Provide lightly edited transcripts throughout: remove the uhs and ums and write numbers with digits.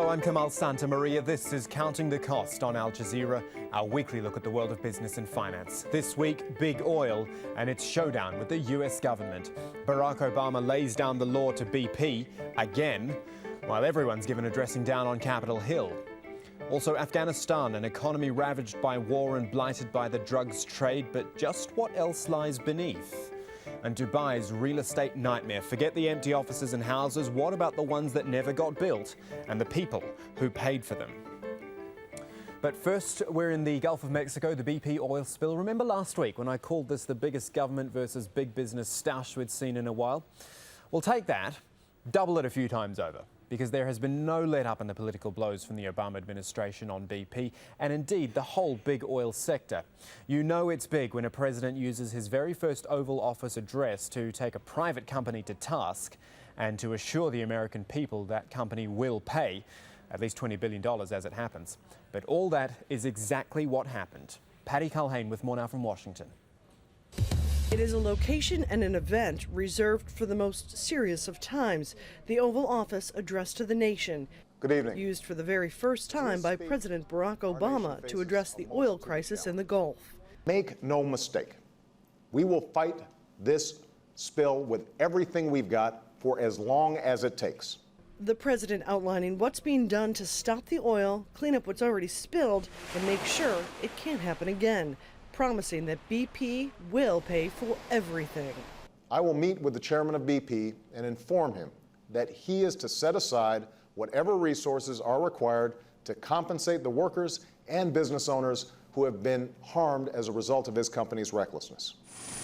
Hello, I'm Kamal Santamaria. This is Counting the Cost on Al Jazeera, our weekly look at the world of business and finance. This week, big oil and its showdown with the US government. Barack Obama lays down the law to BP again, while everyone's given a dressing down on Capitol Hill. Also, Afghanistan, an economy ravaged by war and blighted by the drugs trade, but just what else lies beneath? And Dubai's real estate nightmare. Forget the empty offices and houses. What about the ones that never got built and the people who paid for them? But first, we're in the Gulf of Mexico, the BP oil spill. Remember last week when I called this the biggest government versus big business stoush we'd seen in a while? Well, take that, double it a few times over, because there has been no let-up in the political blows from the Obama administration on BP and indeed the whole big oil sector. You know it's big when a president uses his very first Oval Office address to take a private company to task and to assure the American people that company will pay at least $20 billion as it happens. But all that is exactly what happened. Patty Culhane with more now from Washington. It is a location and an event reserved for the most serious of times, the Oval Office address to the nation. Good evening. Used for the very first time by President Barack Obama to address the oil crisis in the Gulf. Make no mistake, we will fight this spill with everything we've got for as long as it takes. The president outlining what's being done to stop the oil, clean up what's already spilled, and make sure it can't happen again, promising that BP will pay for everything. I will meet with the chairman of BP and inform him that he is to set aside whatever resources are required to compensate the workers and business owners who have been harmed as a result of his company's recklessness.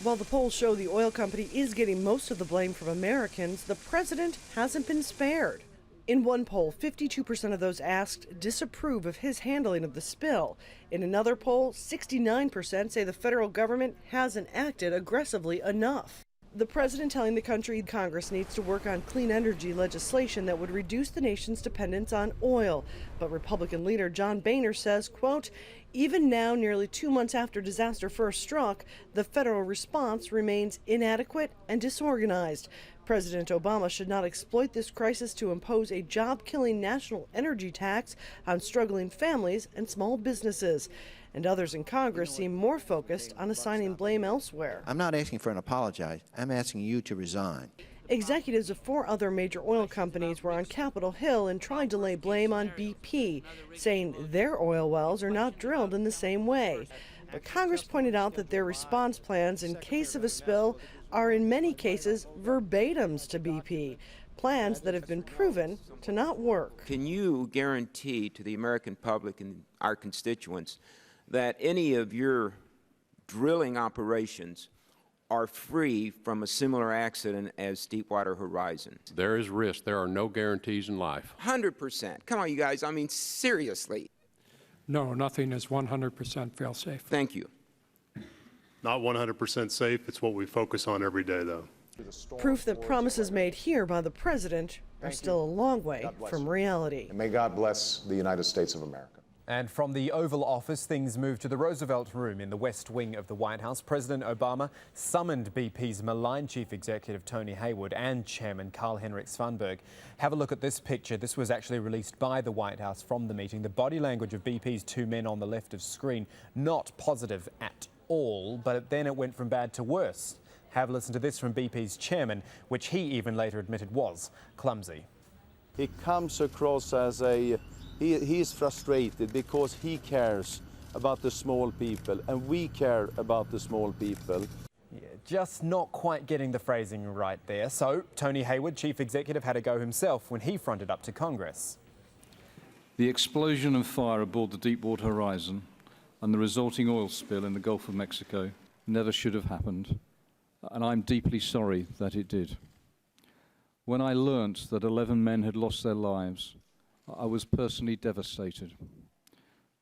While the polls show the oil company is getting most of the blame from Americans, the president hasn't been spared. In one poll, 52% of those asked disapprove of his handling of the spill. In another poll, 69% say the federal government hasn't acted aggressively enough. The president telling the country Congress needs to work on clean energy legislation that would reduce the nation's dependence on oil. But Republican leader John Boehner says, quote, even now, nearly 2 months after disaster first struck, the federal response remains inadequate and disorganized. President Obama should not exploit this crisis to impose a job-killing national energy tax on struggling families and small businesses. And others in Congress seem more focused on assigning blame elsewhere. I'm not asking for an apology. I'm asking you to resign. Executives of 4 other major oil companies were on Capitol Hill and tried to lay blame on BP, saying their oil wells are not drilled in the same way. But Congress pointed out that their response plans in case of a spill are in many cases verbatims to BP, plans that have been proven to not work. Can you guarantee to the American public and our constituents that any of your drilling operations are free from a similar accident as Deepwater Horizon? There is risk. There are no guarantees in life. 100%. Come on, you guys. I mean, seriously. No, nothing is 100% fail-safe. Thank you. Not 100% safe. It's what we focus on every day, though. Proof that promises made here by the president are still a long way from reality. And may God bless the United States of America. And from the Oval Office, things move to the Roosevelt Room in the West Wing of the White House. President Obama summoned BP's maligned chief executive Tony Hayward and chairman Carl-Henrik Svanberg. Have a look at this picture. This was actually released by the White House from the meeting. The body language of BP's 2 men on the left of screen, not positive at all, but then it went from bad to worse. Have a listen to this from BP's chairman, which he even later admitted was clumsy. He comes across as he is frustrated because he cares about the small people and we care about the small people. Yeah, just not quite getting the phrasing right there. So Tony Hayward, chief executive, had a go himself when he fronted up to Congress. The explosion of fire aboard the Deepwater Horizon and the resulting oil spill in the Gulf of Mexico never should have happened, and I'm deeply sorry that it did. When I learnt that 11 men had lost their lives, I was personally devastated.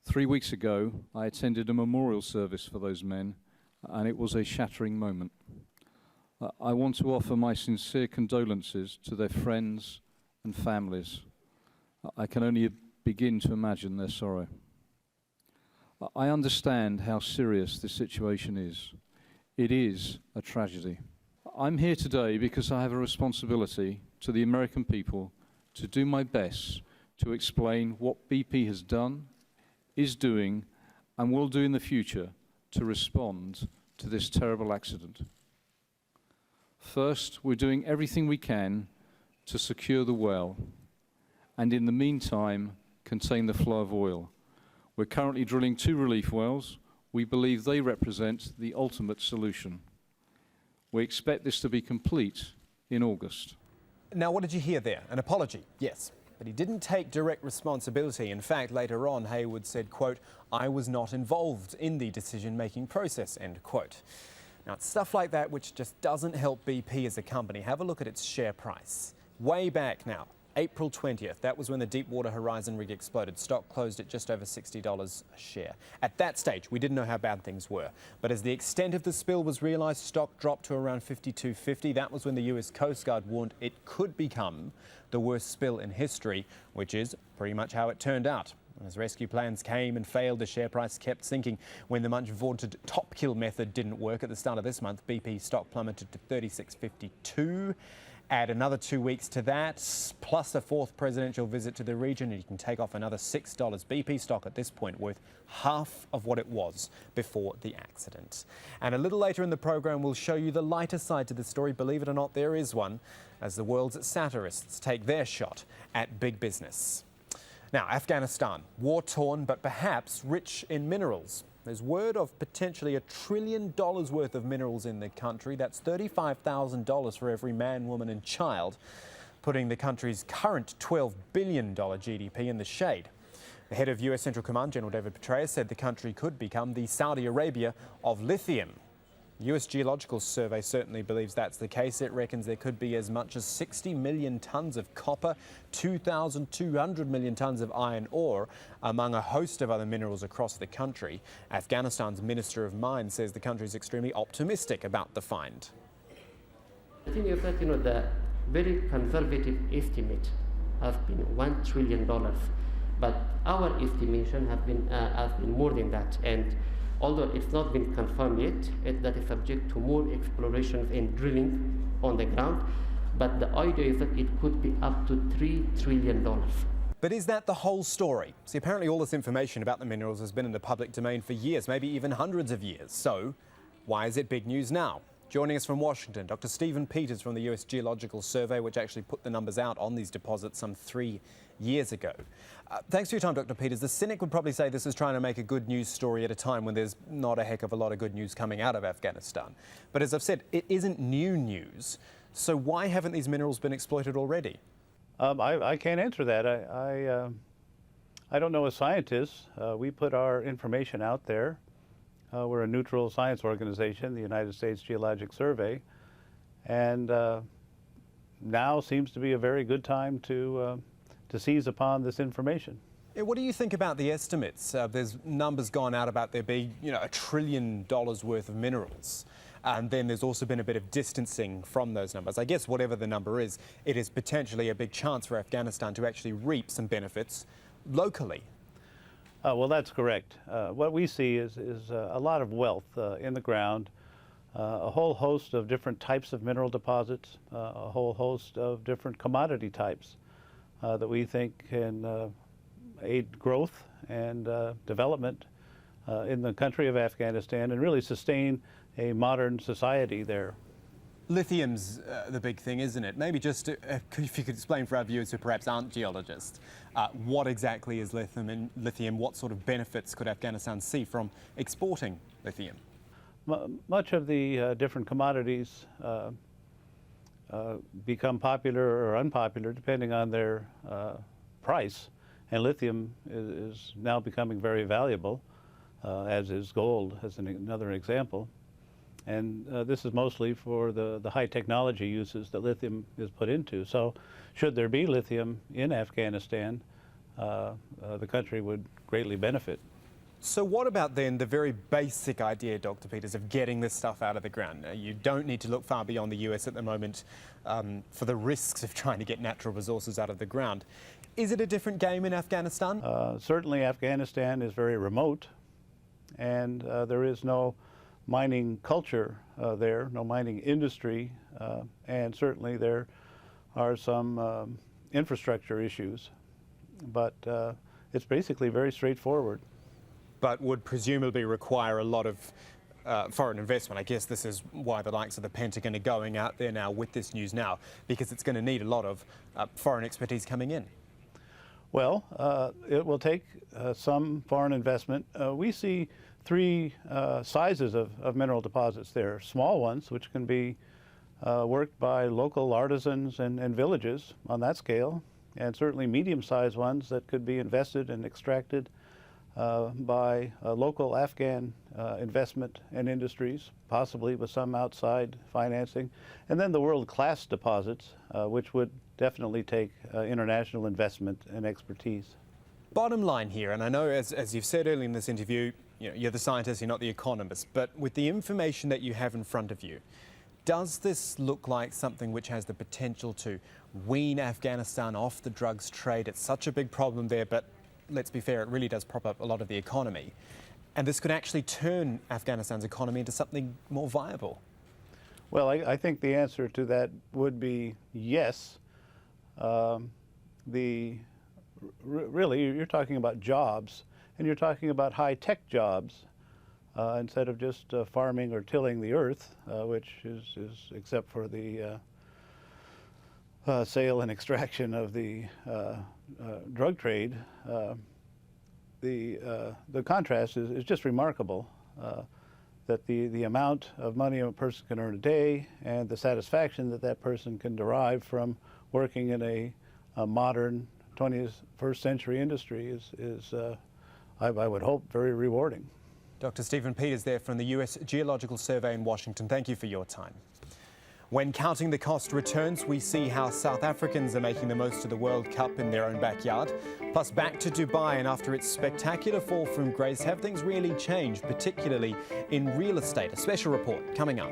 3 weeks ago, I attended a memorial service for those men, and it was a shattering moment. I want to offer my sincere condolences to their friends and families. I can only begin to imagine their sorrow. I understand how serious this situation is. It is a tragedy. I'm here today because I have a responsibility to the American people to do my best to explain what BP has done, is doing, and will do in the future to respond to this terrible accident. First, we're doing everything we can to secure the well, and in the meantime, contain the flow of oil. We're currently drilling 2 relief wells. We believe they represent the ultimate solution. We expect this to be complete in August. Now, what did you hear there? An apology, yes. But he didn't take direct responsibility. In fact, later on, Hayward said, quote, "I was not involved in the decision-making process," end quote. Now, it's stuff like that which just doesn't help BP as a company. Have a look at its share price. Way back now, April 20th, that was when the Deepwater Horizon rig exploded. Stock closed at just over $60 a share. At that stage, we didn't know how bad things were. But as the extent of the spill was realised, stock dropped to around $52.50. That was when the US Coast Guard warned it could become the worst spill in history, which is pretty much how it turned out. As rescue plans came and failed, the share price kept sinking. When the much vaunted top kill method didn't work at the start of this month, BP stock plummeted to $36.52. Add another 2 weeks to that, plus a 4th presidential visit to the region, and you can take off another $6. BP stock at this point worth half of what it was before the accident. And a little later in the program, we'll show you the lighter side to the story. Believe it or not, there is one, as the world's satirists take their shot at big business. Now, Afghanistan, war-torn, but perhaps rich in minerals. There's word of potentially $1 trillion worth of minerals in the country. That's $35,000 for every man, woman and child, putting the country's current $12 billion GDP in the shade. The head of US Central Command, General David Petraeus, said the country could become the Saudi Arabia of lithium. The US Geological Survey certainly believes that's the case. It reckons there could be as much as 60 million tonnes of copper, 2,200 million tonnes of iron ore, among a host of other minerals across the country. Afghanistan's Minister of Mines says the country is extremely optimistic about the find. I think the very conservative estimate has been $1 trillion, but our estimation has been more than that. And although it's not been confirmed yet, that is subject to more exploration and drilling on the ground. But the idea is that it could be up to $3 trillion. But is that the whole story? See, apparently all this information about the minerals has been in the public domain for years, maybe even hundreds of years. So why is it big news now? Joining us from Washington, Dr. Stephen Peters from the US Geological Survey, which actually put the numbers out on these deposits some 3 years ago. Thanks for your time, Dr. Peters. The cynic would probably say this is trying to make a good news story at a time when there's not a heck of a lot of good news coming out of Afghanistan. But as I've said, it isn't new news. So why haven't these minerals been exploited already? I can't answer that. I don't know as scientists. We put our information out there. We're a neutral science organization, the United States Geological Survey, and now seems to be a very good time to seize upon this information. What do you think about the estimates? There's numbers gone out about there being, $1 trillion worth of minerals. And then there's also been a bit of distancing from those numbers. I guess whatever the number is, it is potentially a big chance for Afghanistan to actually reap some benefits locally. Well, that's correct. What we see is a lot of wealth in the ground, a whole host of different types of mineral deposits, a whole host of different commodity types that we think can aid growth and development in the country of Afghanistan and really sustain a modern society there. Lithium's the big thing, isn't it? Maybe just if you could explain for our viewers who perhaps aren't geologists, what exactly is lithium and what sort of benefits could Afghanistan see from exporting lithium? Much of the different commodities become popular or unpopular depending on their price, and lithium is now becoming very valuable, as is gold, as another example. And this is mostly for the high technology uses that lithium is put into. So should there be lithium in Afghanistan, the country would greatly benefit. So what about then the very basic idea, Dr. Peters, of getting this stuff out of the ground? Now, you don't need to look far beyond the US at the moment for the risks of trying to get natural resources out of the ground. Is it a different game in Afghanistan? Certainly Afghanistan is very remote, and there is no mining culture there, no mining industry, and certainly there are some infrastructure issues. but it's basically very straightforward. But would presumably require a lot of foreign investment. I guess this is why the likes of the Pentagon are going out there now with this news now, because it's going to need a lot of foreign expertise coming in. Well, it will take some foreign investment. We see three sizes of mineral deposits there. Small ones, which can be worked by local artisans and villages on that scale, and certainly medium-sized ones that could be invested and extracted by local Afghan investment and industries, possibly with some outside financing, and then the world-class deposits, which would definitely take international investment and expertise. Bottom line here, and I know as you've said earlier in this interview, you're the scientist, you're not the economist, but with the information that you have in front of you, does this look like something which has the potential to wean Afghanistan off the drugs trade? It's such a big problem there, but let's be fair, it really does prop up a lot of the economy. And this could actually turn Afghanistan's economy into something more viable. Well, I think the answer to that would be yes. Really, you're talking about jobs, and you're talking about high-tech jobs instead of just farming or tilling the earth, which is except for the sale and extraction of the drug trade. The contrast is just remarkable, that the amount of money a person can earn a day and the satisfaction that that person can derive from working in a modern 21st century industry is I would hope, very rewarding. Dr. Stephen Peters there from the US Geological Survey in Washington. Thank you for your time. When Counting the Cost returns, we see how South Africans are making the most of the World Cup in their own backyard. Plus, back to Dubai, and after its spectacular fall from grace, have things really changed, particularly in real estate? A special report coming up.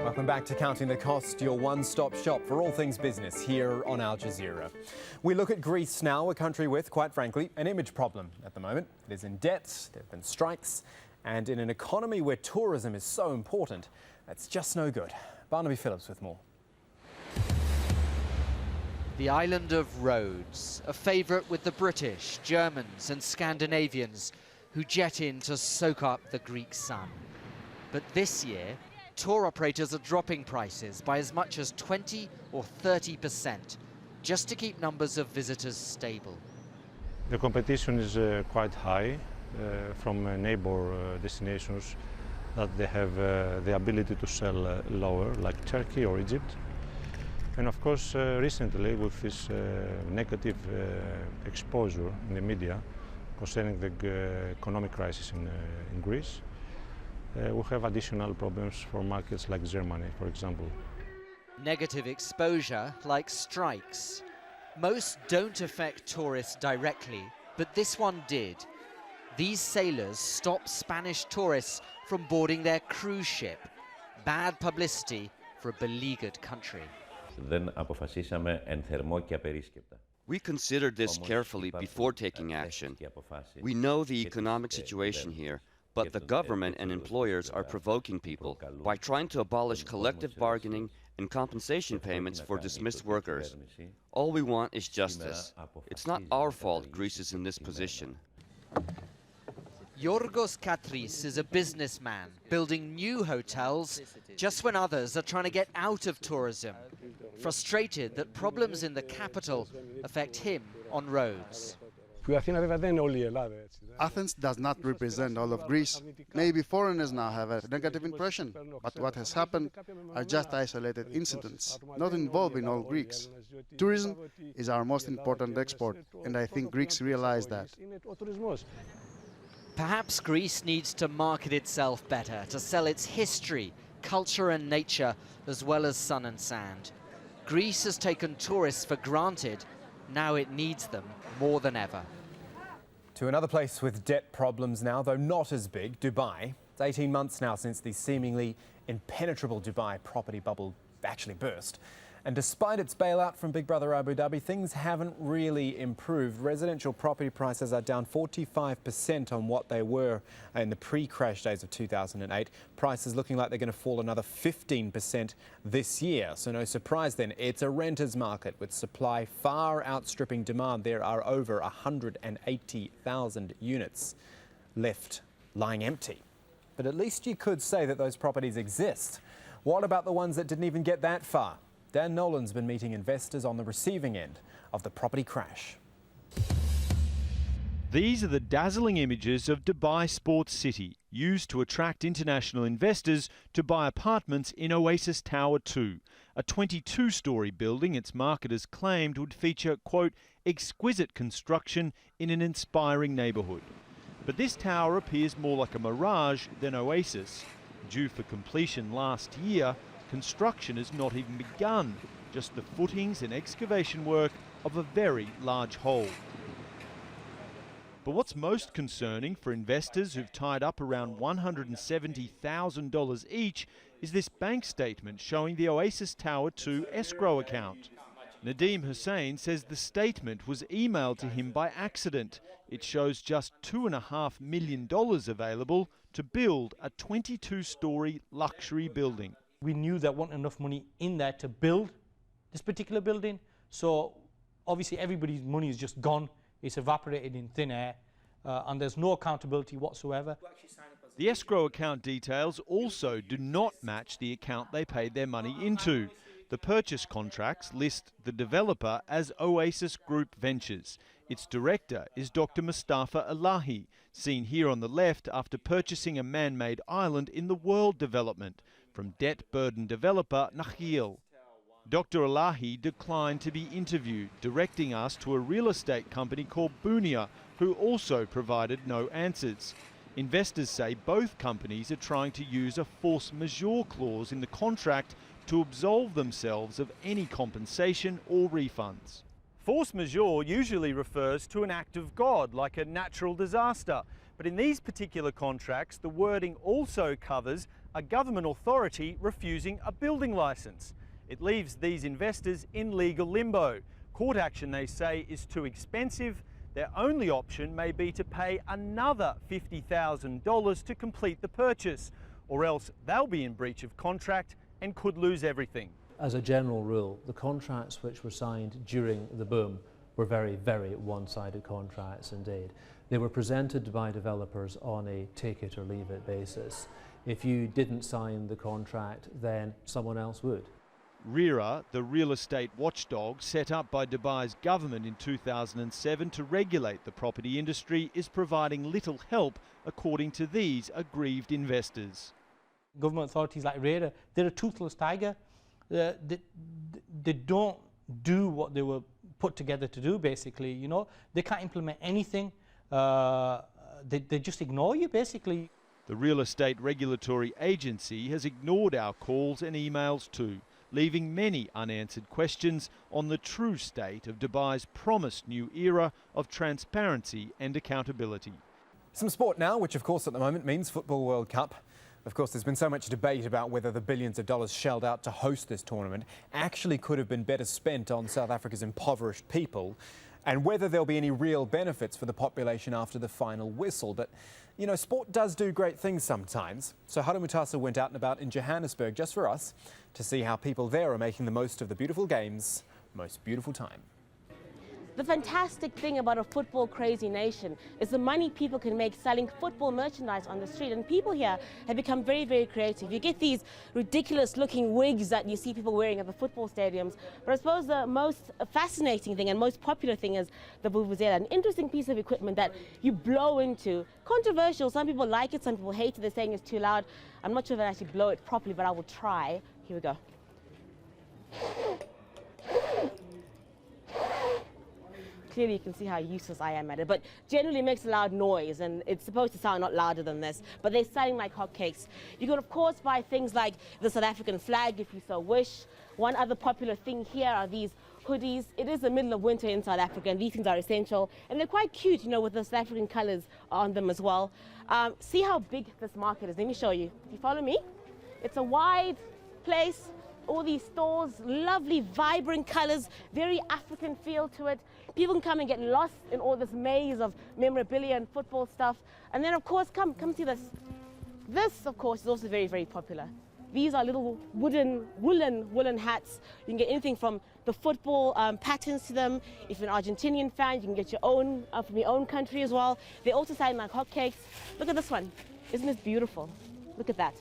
Welcome back to Counting the Cost, your one-stop shop for all things business here on Al Jazeera. We look at Greece now, a country with, quite frankly, an image problem at the moment. It is in debt, there have been strikes, and in an economy where tourism is so important, that's just no good. Barnaby Phillips with more. The island of Rhodes, a favourite with the British, Germans and Scandinavians who jet in to soak up the Greek sun. But this year, tour operators are dropping prices by as much as 20 or 30% just to keep numbers of visitors stable. The competition is quite high from neighbor destinations that they have the ability to sell lower, like Turkey or Egypt. And of course, recently with this negative exposure in the media concerning the economic crisis in Greece, we have additional problems for markets like Germany, for example. Negative exposure, like strikes. Most don't affect tourists directly, but this one did. These sailors stopped Spanish tourists from boarding their cruise ship. Bad publicity for a beleaguered country. We considered this carefully before taking action. We know the economic situation here, but the government and employers are provoking people by trying to abolish collective bargaining and compensation payments for dismissed workers. All we want is justice. It's not our fault Greece is in this position. Yorgos Katris is a businessman building new hotels just when others are trying to get out of tourism, frustrated that problems in the capital affect him on Rhodes. Athens does not represent all of Greece. Maybe foreigners now have a negative impression, but what has happened are just isolated incidents, not involving all Greeks. Tourism is our most important export, and I think Greeks realize that. Perhaps Greece needs to market itself better, to sell its history, culture and nature, as well as sun and sand. Greece has taken tourists for granted. Now it needs them more than ever. To another place with debt problems now, though not as big, Dubai. It's 18 months now since the seemingly impenetrable Dubai property bubble actually burst. And despite its bailout from Big Brother Abu Dhabi, things haven't really improved. Residential property prices are down 45% on what they were in the pre-crash days of 2008. Prices looking like they're going to fall another 15% this year. So no surprise then, it's a renter's market with supply far outstripping demand. There are over 180,000 units left lying empty. But at least you could say that those properties exist. What about the ones that didn't even get that far? Dan Nolan's been meeting investors on the receiving end of the property crash. These are the dazzling images of Dubai Sports City, used to attract international investors to buy apartments in Oasis Tower 2, a 22-storey building its marketers claimed would feature, quote, exquisite construction in an inspiring neighbourhood. But this tower appears more like a mirage than Oasis. Due for completion last year, construction has not even begun, just the footings and excavation work of a very large hole. But what's most concerning for investors who've tied up around $170,000 each is this bank statement showing the Oasis Tower 2 escrow account. Nadeem Hussain says the statement was emailed to him by accident. It shows just $2.5 million available to build a 22-storey luxury building. We knew there wasn't enough money in there to build this particular building, so obviously everybody's money is just gone. It's evaporated in thin air, and there's no accountability whatsoever. The escrow account details also do not match the account they paid their money into. The purchase contracts list the developer as Oasis Group Ventures. Its director is Dr. Mustafa Elahi, seen here on the left after purchasing a man-made island in the World Development from debt-burdened developer Nakheel. Dr. Elahi declined to be interviewed, directing us to a real estate company called Bunia, who also provided no answers. Investors say both companies are trying to use a force majeure clause in the contract to absolve themselves of any compensation or refunds. Force majeure usually refers to an act of God, like a natural disaster. But in these particular contracts, the wording also covers a government authority refusing a building licence. It leaves these investors in legal limbo. Court action, they say, is too expensive. Their only option may be to pay another $50,000 to complete the purchase, or else they'll be in breach of contract and could lose everything. As a general rule, the contracts which were signed during the boom were very, very one-sided contracts indeed. They were presented by developers on a take-it-or-leave-it basis. If you didn't sign the contract, then someone else would. RERA, the real estate watchdog set up by Dubai's government in 2007 to regulate the property industry, is providing little help, according to these aggrieved investors. Government authorities like RERA, they're a toothless tiger. They don't do what they were put together to do, basically. You know, they can't implement anything. They just ignore you, basically. The Real Estate Regulatory Agency has ignored our calls and emails too, leaving many unanswered questions on the true state of Dubai's promised new era of transparency and accountability. Some sport now, which of course at the moment means Football World Cup. Of course, there's been so much debate about whether the billions of dollars shelled out to host this tournament actually could have been better spent on South Africa's impoverished people, and whether there'll be any real benefits for the population after the final whistle. But, you know, sport does do great things sometimes. So Haru Mutasa went out and about in Johannesburg just for us to see how people there are making the most of the beautiful game's most beautiful time. The fantastic thing about a football crazy nation is the money people can make selling football merchandise on the street, and people here have become very, very creative. You get these ridiculous looking wigs that you see people wearing at the football stadiums, but I suppose the most fascinating thing and most popular thing is the vuvuzela, an interesting piece of equipment that you blow into. Controversial, some people like it, some people hate it, they're saying it's too loud. I'm not sure if I actually blow it properly, but I will try. Here we go. Clearly you can see how useless I am at it, but generally it makes a loud noise, and it's supposed to sound not louder than this, but they're selling like hotcakes. You can of course buy things like the South African flag if you so wish. One other popular thing here are these hoodies. It is the middle of winter in South Africa, and these things are essential, and they're quite cute, you know, with the South African colors on them as well. See how big this market is. Let me show you. If you follow me, it's a wide place, all these stores, lovely, vibrant colors, very African feel to it. People can come and get lost in all this maze of memorabilia and football stuff. And then, of course, come see this. This, of course, is also very, very popular. These are little woolen hats. You can get anything from the football patterns to them. If you're an Argentinian fan, you can get your own from your own country as well. They also sound like hotcakes. Look at this one. Isn't this beautiful? Look at that.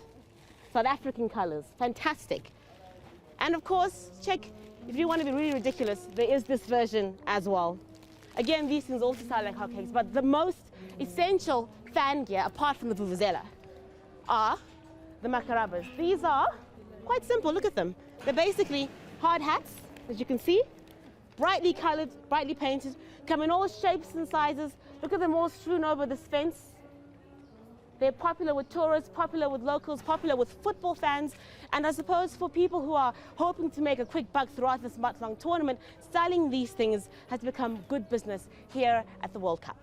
South African colors, fantastic. And of course, check, if you want to be really ridiculous, there is this version as well. Again, these things also sound like hotcakes, but the most essential fan gear, apart from the vuvuzela, are the makarabas. These are quite simple, look at them. They're basically hard hats, as you can see, brightly colored, brightly painted, come in all shapes and sizes. Look at them all strewn over this fence. They're popular with tourists, popular with locals, popular with football fans, and I suppose for people who are hoping to make a quick buck throughout this month-long tournament, styling these things has become good business here at the World Cup.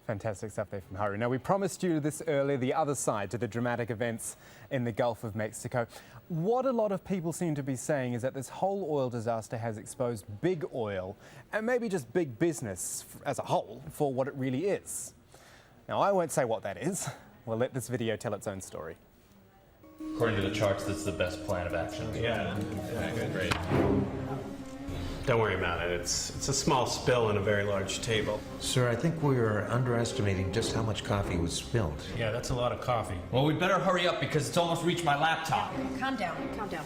Fantastic stuff there from Haru. Now, we promised you this earlier, the other side to the dramatic events in the Gulf of Mexico. What a lot of people seem to be saying is that this whole oil disaster has exposed big oil and maybe just big business as a whole for what it really is. Now, I won't say what that is. We'll let this video tell its own story. According to the charts, this is the best plan of action. Yeah, great. Don't worry about it. It's a small spill in a very large table. Sir, I think we are underestimating just how much coffee was spilled. Yeah, that's a lot of coffee. Well, we better hurry up because it's almost reached my laptop. Calm down, calm down.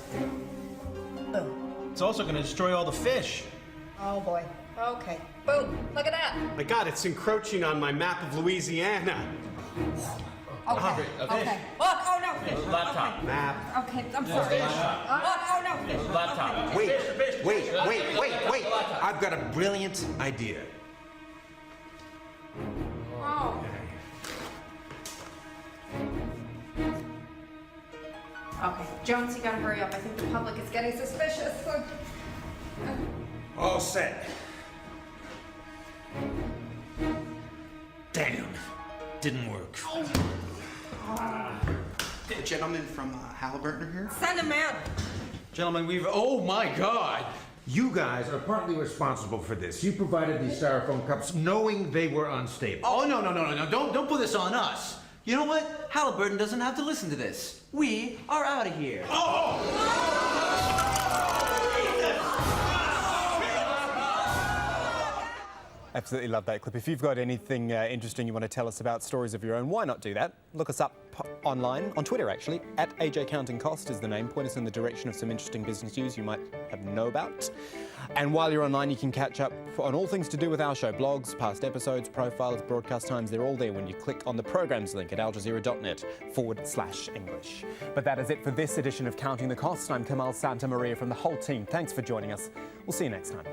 Boom. It's also going to destroy all the fish. Oh boy. Okay. Boom. Look at that. My God, it's encroaching on my map of Louisiana. Okay. Okay. Look, oh no, fish. Laptop. Okay. Map. Okay, I'm sorry. Look, oh no, fish. Laptop. Okay. Wait. I've got a brilliant idea. Oh. Okay, Jones, you gotta hurry up. I think the public is getting suspicious. All set. Damn. Didn't work. The gentleman from Halliburton are here? Send him in. Gentlemen, oh my God! You guys are partly responsible for this. You provided these styrofoam cups knowing they were unstable. Oh, no. Don't put this on us. You know what? Halliburton doesn't have to listen to this. We are out of here. Absolutely love that clip. If you've got anything interesting you want to tell us about, stories of your own, why not do that? Look us up online, on Twitter actually, at AJ Counting Cost is the name. Point us in the direction of some interesting business news you might know about. And while you're online, you can catch up on all things to do with our show. Blogs, past episodes, profiles, broadcast times, they're all there when you click on the programs link at aljazeera.net/English. But that is it for this edition of Counting the Cost. I'm Kamal Santamaria from the whole team. Thanks for joining us. We'll see you next time.